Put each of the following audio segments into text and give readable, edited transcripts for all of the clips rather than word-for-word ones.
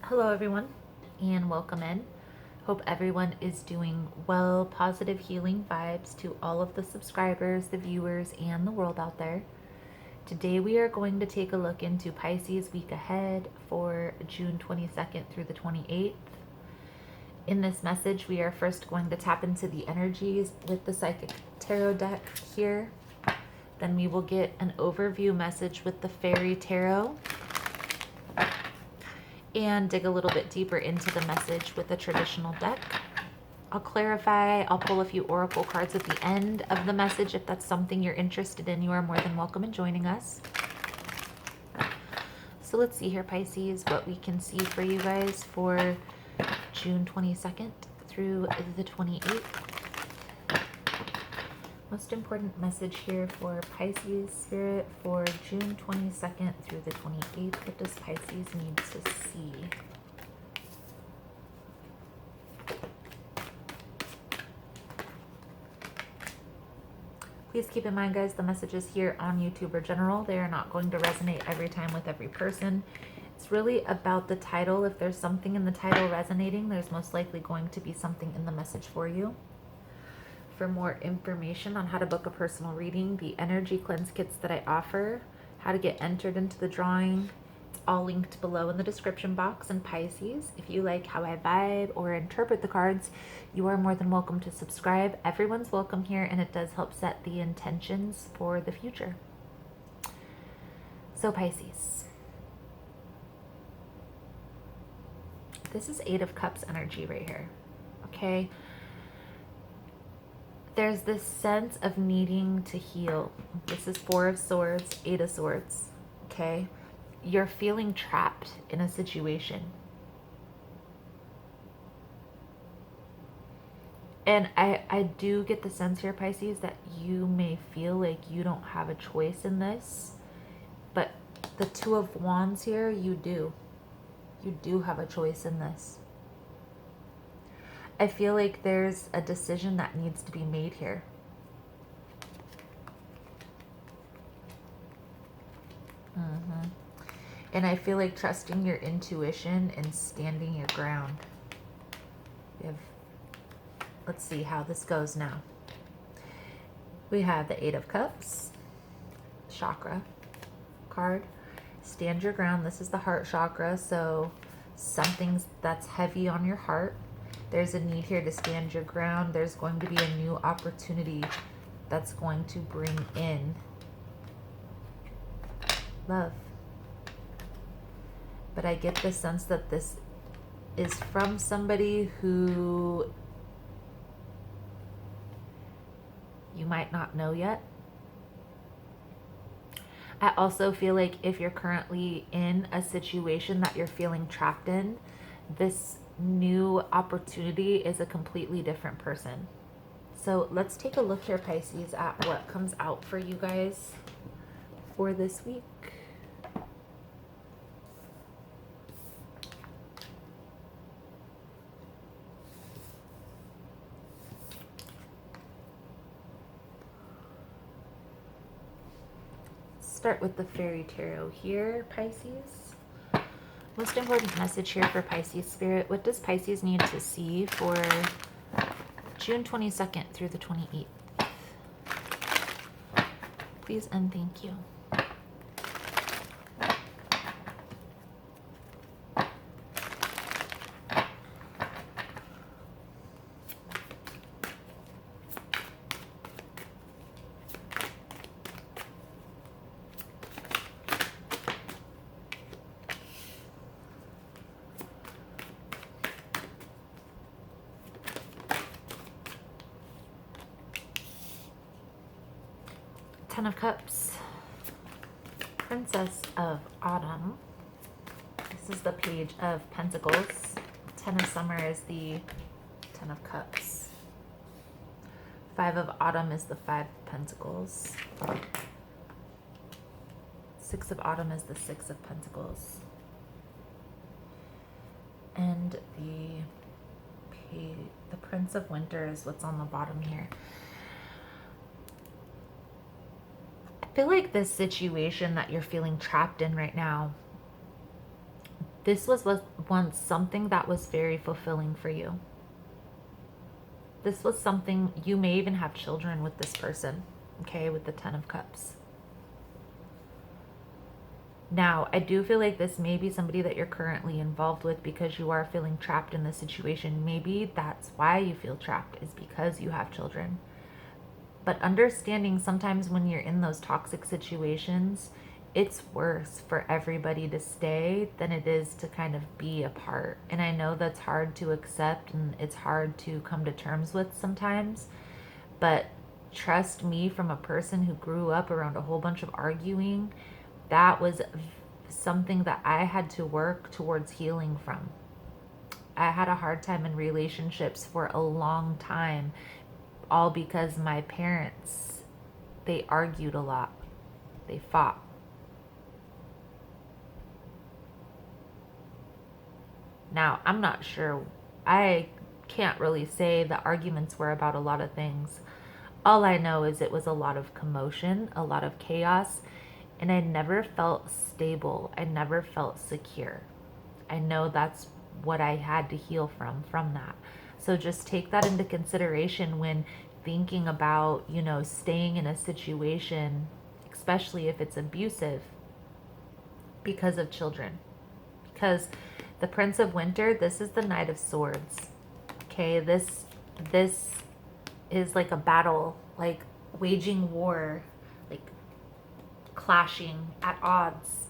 Hello, everyone, and welcome in. Hope everyone is doing well. Positive healing vibes to all of the subscribers, the viewers, and the world out there. Today, we are going to take a look into Pisces week ahead for June 22nd through the 28th. In this message, we are first going to tap into the energies with the Psychic Tarot deck here. Then we will get an overview message with the Fairy Tarot and dig a little bit deeper into the message with the traditional deck. I'll clarify, I'll pull a few oracle cards at the end of the message. If that's something you're interested in, you are more than welcome in joining us. So let's see here, Pisces, what we can see for you guys for June 22nd through the 28th. Most important message here for Pisces Spirit for June 22nd through the 28th. What does Pisces need to see? Please keep in mind, guys, the messages here on YouTube are general. They are not going to resonate every time with every person. It's really about the title. If there's something in the title resonating, there's most likely going to be something in the message for you. For more information on how to book a personal reading, the energy cleanse kits that I offer, how to get entered into the drawing, it's all linked below in the description box. And Pisces, if you like how I vibe or interpret the cards, you are more than welcome to subscribe. Everyone's welcome here, and it does help set the intentions for the future. So Pisces, this is Eight of Cups energy right here, okay? There's this sense of needing to heal. This is Four of Swords, Eight of Swords, okay? You're feeling trapped in a situation. And I do get the sense here, Pisces, that you may feel like you don't have a choice in this. But the Two of Wands here, you do. You do have a choice in this. I feel like there's a decision that needs to be made here. And I feel like trusting your intuition and standing your ground. Let's see how this goes now. We have the Eight of Cups, chakra card. Stand your ground. This is the heart chakra, so something that's heavy on your heart. There's a need here to stand your ground. There's going to be a new opportunity that's going to bring in love. But I get the sense that this is from somebody who you might not know yet. I also feel like if you're currently in a situation that you're feeling trapped in, this new opportunity is a completely different person. So let's take a look here, Pisces, at what comes out for you guys for this week. Start with the Fairy Tarot here, Pisces. Most important message here for Pisces Spirit. What does Pisces need to see for June 22nd through the 28th? Please and thank you. Ten of Cups, Princess of Autumn. This is the Page of Pentacles. Ten of Summer is the Ten of Cups. Five of Autumn is the Five of Pentacles. Six of Autumn is the Six of Pentacles. And the Prince of Winter is what's on the bottom here. I feel like this situation that you're feeling trapped in right now, This was once something that was very fulfilling for you. This was something, you may even have children with this person, okay, with the 10 of Cups. Now, I do feel like this may be somebody that you're currently involved with because you are feeling trapped in this situation. Maybe that's why you feel trapped, is because you have children. But understanding sometimes when you're in those toxic situations, it's worse for everybody to stay than it is to kind of be apart. And I know that's hard to accept and it's hard to come to terms with sometimes. But trust me, from a person who grew up around a whole bunch of arguing, that was something that I had to work towards healing from. I had a hard time in relationships for a long time, all because my parents, they argued a lot. They fought. Now, I'm not sure. I can't really say the arguments were about a lot of things. All I know is it was a lot of commotion, a lot of chaos, and I never felt stable. I never felt secure. I know that's what I had to heal from that. So just take that into consideration when thinking about, you know, staying in a situation, especially if it's abusive, because of children. Because the Prince of Winter, this is the Knight of Swords. Okay, this is like a battle, like waging war, like clashing at odds.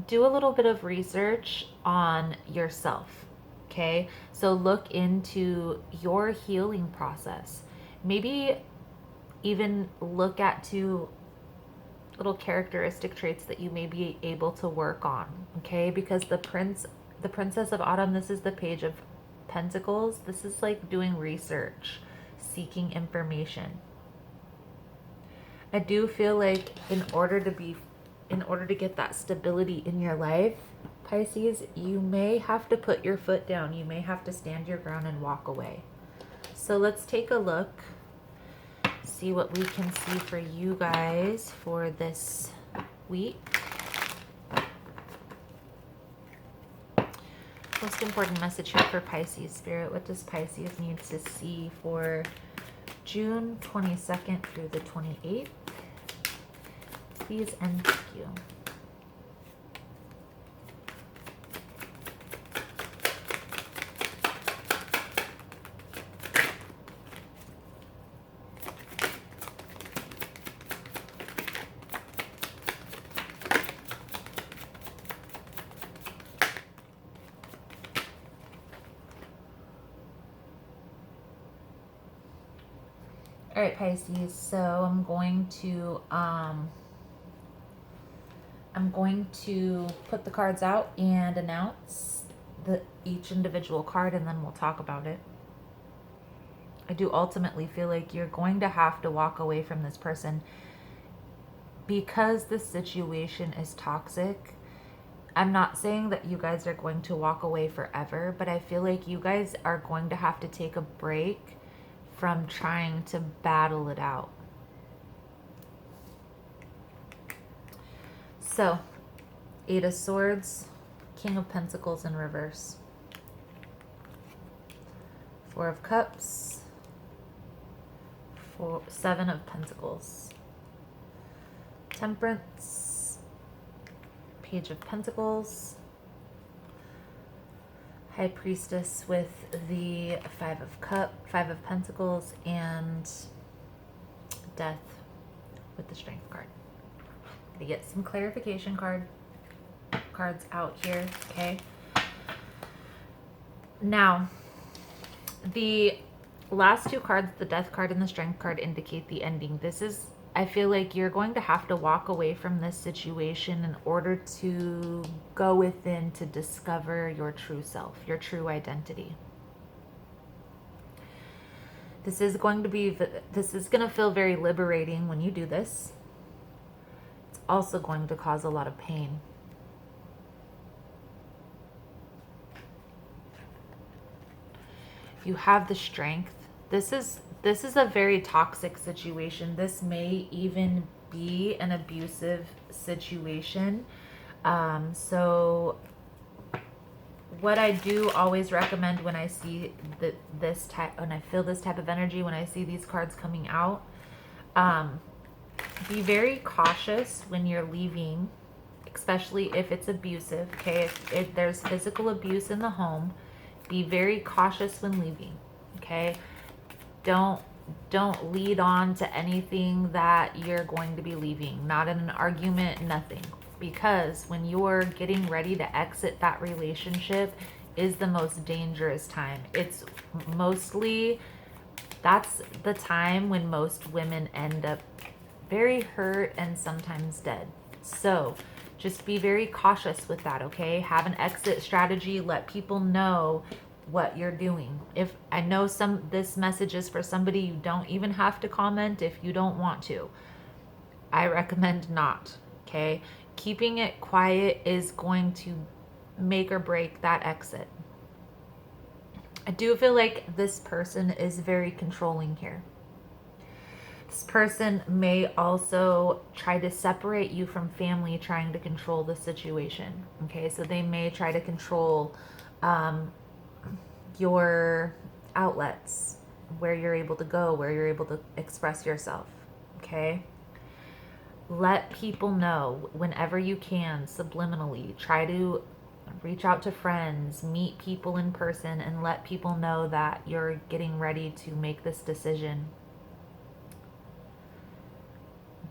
Do a little bit of research on yourself, okay? So look into your healing process. Maybe even look at two little characteristic traits that you may be able to work on, okay? Because the Princess of Autumn, this is the Page of Pentacles. This is like doing research, seeking information. I do feel like in order to get that stability in your life, Pisces, you may have to put your foot down. You may have to stand your ground and walk away. So let's take a look, see what we can see for you guys for this week. Most important message here for Pisces, Spirit. What does Pisces need to see for June 22nd through the 28th? Please and thank you. All right, Pisces, so I'm going to put the cards out and announce each individual card, and then we'll talk about it. I do ultimately feel like you're going to have to walk away from this person because the situation is toxic. I'm not saying that you guys are going to walk away forever, but I feel like you guys are going to have to take a break from trying to battle it out. So, 8 of Swords, King of Pentacles in reverse. 4 of Cups, 7 of Pentacles. Temperance, Page of Pentacles. High Priestess with the 5 of Pentacles, and Death with the Strength card. Gonna get some clarification cards out here, okay? Now, the last two cards, the Death card and the Strength card, indicate the ending. I feel like you're going to have to walk away from this situation in order to go within to discover your true self, your true identity. This is going to feel very liberating when you do this. It's also going to cause a lot of pain. You have the Strength. This is a very toxic situation. This may even be an abusive situation. So what I do always recommend when I see this type, when I feel this type of energy, when I see these cards coming out, be very cautious when you're leaving, especially if it's abusive. Okay, if there's physical abuse in the home, be very cautious when leaving. Okay, don't lead on to anything that you're going to be leaving, not in an argument, nothing. Because when you're getting ready to exit that relationship is the most dangerous time. It's mostly, that's the time when most women end up very hurt and sometimes dead. So just be very cautious with that, okay? Have an exit strategy. Let people know what you're doing. If I know this message is for somebody, you don't even have to comment if you don't want to. I recommend not, okay? Keeping it quiet is going to make or break that exit. I do feel like this person is very controlling here. This person may also try to separate you from family, trying to control the situation. Okay, so they may try to control your outlets, where you're able to go, where you're able to express yourself. Okay, let people know whenever you can, subliminally. Try to reach out to friends, meet people in person, and let people know that you're getting ready to make this decision.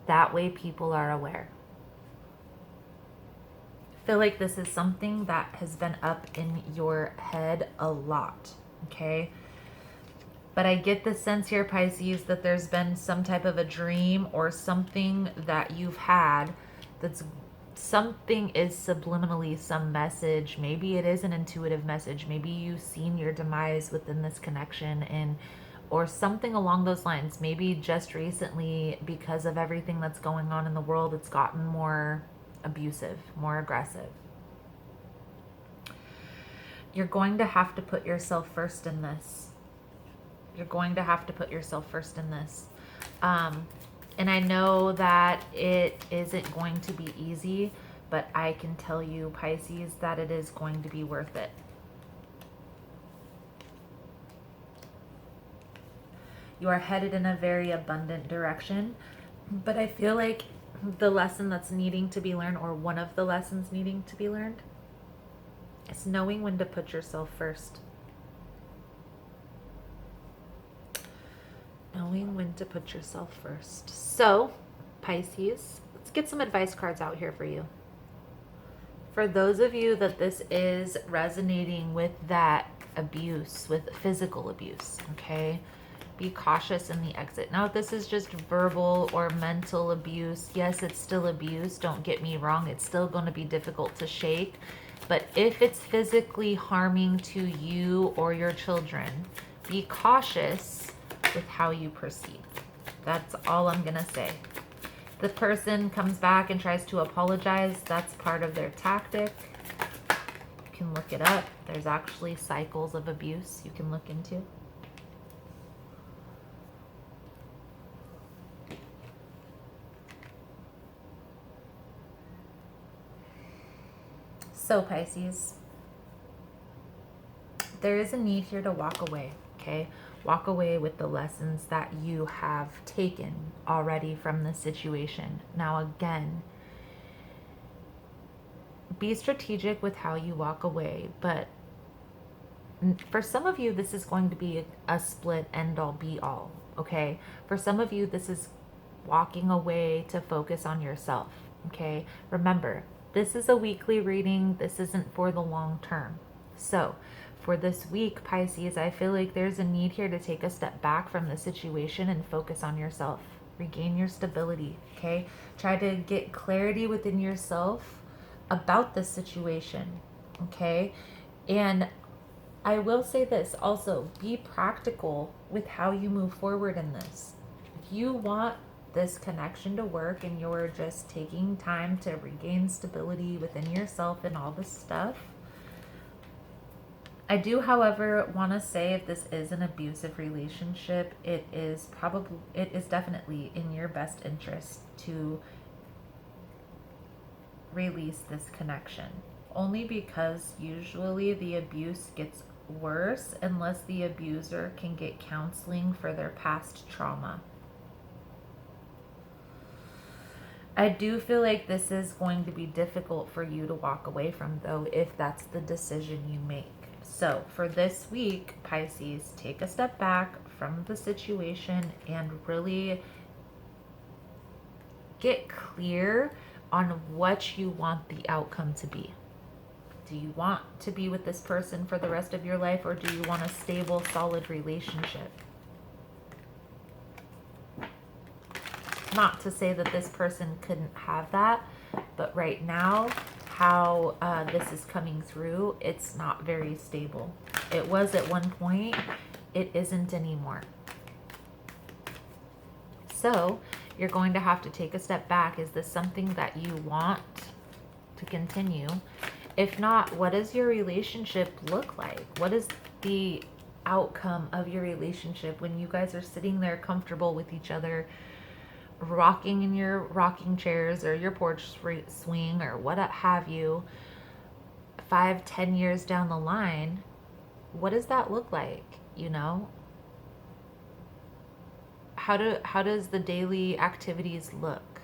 That way people are aware. I feel like this is something that has been up in your head a lot, okay? But I get the sense here, Pisces, that there's been some type of a dream or something that you've had that's, something is subliminally some message. Maybe it is an intuitive message. Maybe you've seen your demise within this connection, and or something along those lines. Maybe just recently, because of everything that's going on in the world, it's gotten more abusive, more aggressive. You're going to have to put yourself first in this. You're going to have to put yourself first in this. And I know that it isn't going to be easy, but I can tell you, Pisces, that it is going to be worth it. You are headed in a very abundant direction, but I feel like the lesson that's needing to be learned, or one of the lessons needing to be learned, is knowing when to put yourself first. Knowing when to put yourself first. So, Pisces, let's get some advice cards out here for you. For those of you that this is resonating with that abuse, with physical abuse, okay? Be cautious in the exit. Now, if this is just verbal or mental abuse, yes, it's still abuse. Don't get me wrong. It's still going to be difficult to shake. But if it's physically harming to you or your children, be cautious with how you proceed. That's all I'm going to say. The person comes back and tries to apologize. That's part of their tactic. You can look it up. There's actually cycles of abuse you can look into. So, Pisces, there is a need here to walk away, okay? Walk away with the lessons that you have taken already from this situation. Now, again, be strategic with how you walk away, but for some of you, this is going to be a split end-all be-all, okay? For some of you, this is walking away to focus on yourself, okay? Remember, this is a weekly reading. This isn't for the long term. So for this week, Pisces, I feel like there's a need here to take a step back from the situation and focus on yourself. Regain your stability, okay? Try to get clarity within yourself about the situation, okay? And I will say this also, be practical with how you move forward in this. If you want this connection to work and you're just taking time to regain stability within yourself and all this stuff, I do, however, want to say if this is an abusive relationship, it is definitely in your best interest to release this connection. Only because usually the abuse gets worse unless the abuser can get counseling for their past trauma. I do feel like this is going to be difficult for you to walk away from, though, if that's the decision you make. So for this week, Pisces, take a step back from the situation and really get clear on what you want the outcome to be. Do you want to be with this person for the rest of your life, or do you want a stable, solid relationship? Not to say that this person couldn't have that, but right now, how this is coming through, it's not very stable. It was at one point, it isn't anymore. So you're going to have to take a step back. Is this something that you want to continue? If not, what does your relationship look like? What is the outcome of your relationship when you guys are sitting there comfortable with each other, rocking in your rocking chairs or your porch swing or what have you, 5-10 years down the line? What does that look like? You know, how does the daily activities look?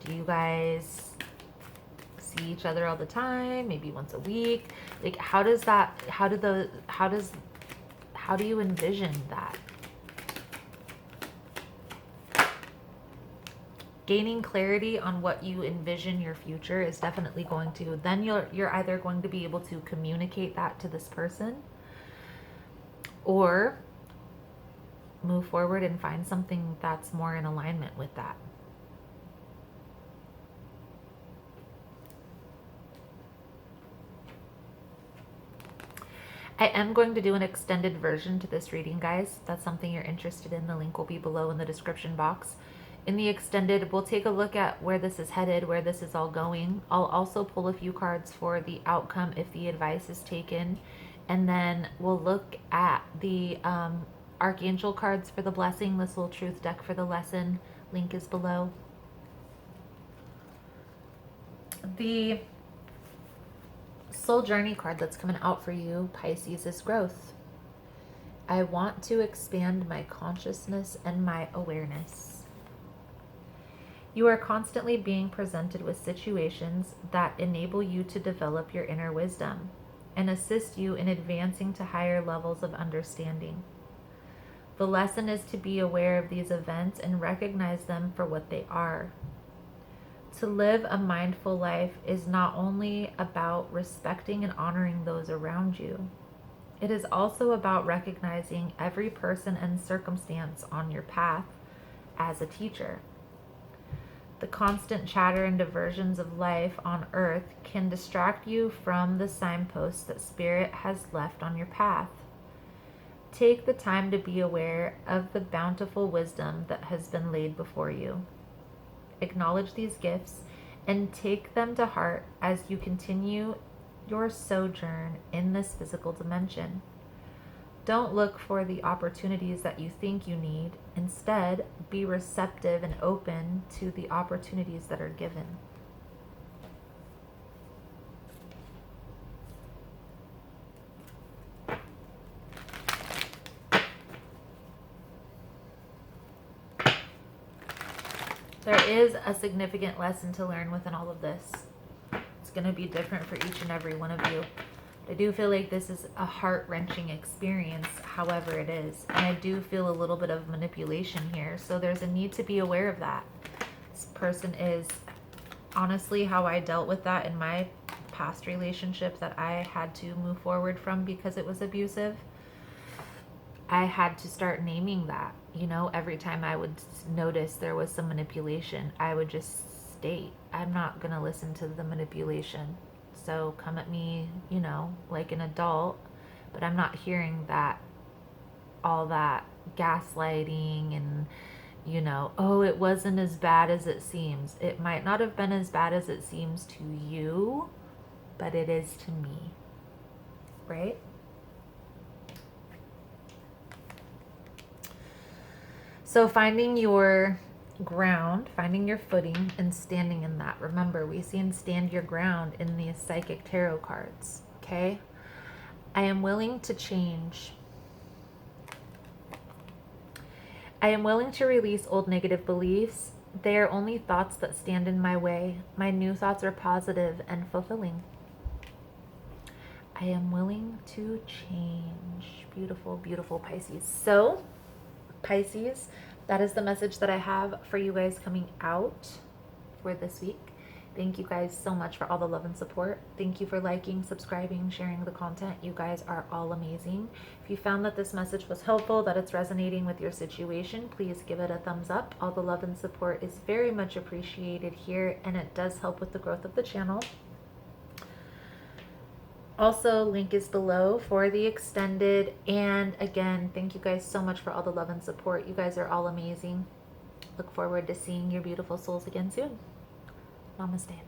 Do you guys see each other all the time? Maybe once a week? Like, how do you envision that? Gaining clarity on what you envision your future is definitely going to, then you're either going to be able to communicate that to this person, or move forward and find something that's more in alignment with that. I am going to do an extended version to this reading, guys. If that's something you're interested in, the link will be below in the description box. In the extended, we'll take a look at where this is headed, where this is all going. I'll also pull a few cards for the outcome if the advice is taken. And then we'll look at the Archangel cards for the blessing, the Soul Truth deck for the lesson. Link is below. The Soul Journey card that's coming out for you, Pisces, is growth. I want to expand my consciousness and my awareness. You are constantly being presented with situations that enable you to develop your inner wisdom and assist you in advancing to higher levels of understanding. The lesson is to be aware of these events and recognize them for what they are. To live a mindful life is not only about respecting and honoring those around you, it is also about recognizing every person and circumstance on your path as a teacher. The constant chatter and diversions of life on earth can distract you from the signposts that Spirit has left on your path. Take the time to be aware of the bountiful wisdom that has been laid before you. Acknowledge these gifts and take them to heart as you continue your sojourn in this physical dimension. Don't look for the opportunities that you think you need. Instead, be receptive and open to the opportunities that are given. There is a significant lesson to learn within all of this. It's going to be different for each and every one of you. I do feel like this is a heart-wrenching experience, however it is. And I do feel a little bit of manipulation here. So there's a need to be aware of that. This person is, honestly, how I dealt with that in my past relationship that I had to move forward from because it was abusive. I had to start naming that. You know, every time I would notice there was some manipulation, I would just state, I'm not going to listen to the manipulation. So come at me, you know, like an adult, but I'm not hearing that, all that gaslighting and, you know, oh, it wasn't as bad as it seems. It might not have been as bad as it seems to you, but it is to me, right? So finding your ground, finding your footing, and standing in that. Remember, we see and stand your ground in the psychic tarot cards, okay? I am willing to change. I am willing to release old negative beliefs. They are only thoughts that stand in my way. My new thoughts are positive and fulfilling. I am willing to change. Beautiful, beautiful Pisces. So, Pisces, that is the message that I have for you guys coming out for this week. Thank you guys so much for all the love and support. Thank you for liking, subscribing, sharing the content. You guys are all amazing. If you found that this message was helpful, that it's resonating with your situation, please give it a thumbs up. All the love and support is very much appreciated here, and it does help with the growth of the channel. Also, link is below for the extended. And again, thank you guys so much for all the love and support. You guys are all amazing. Look forward to seeing your beautiful souls again soon. Namaste.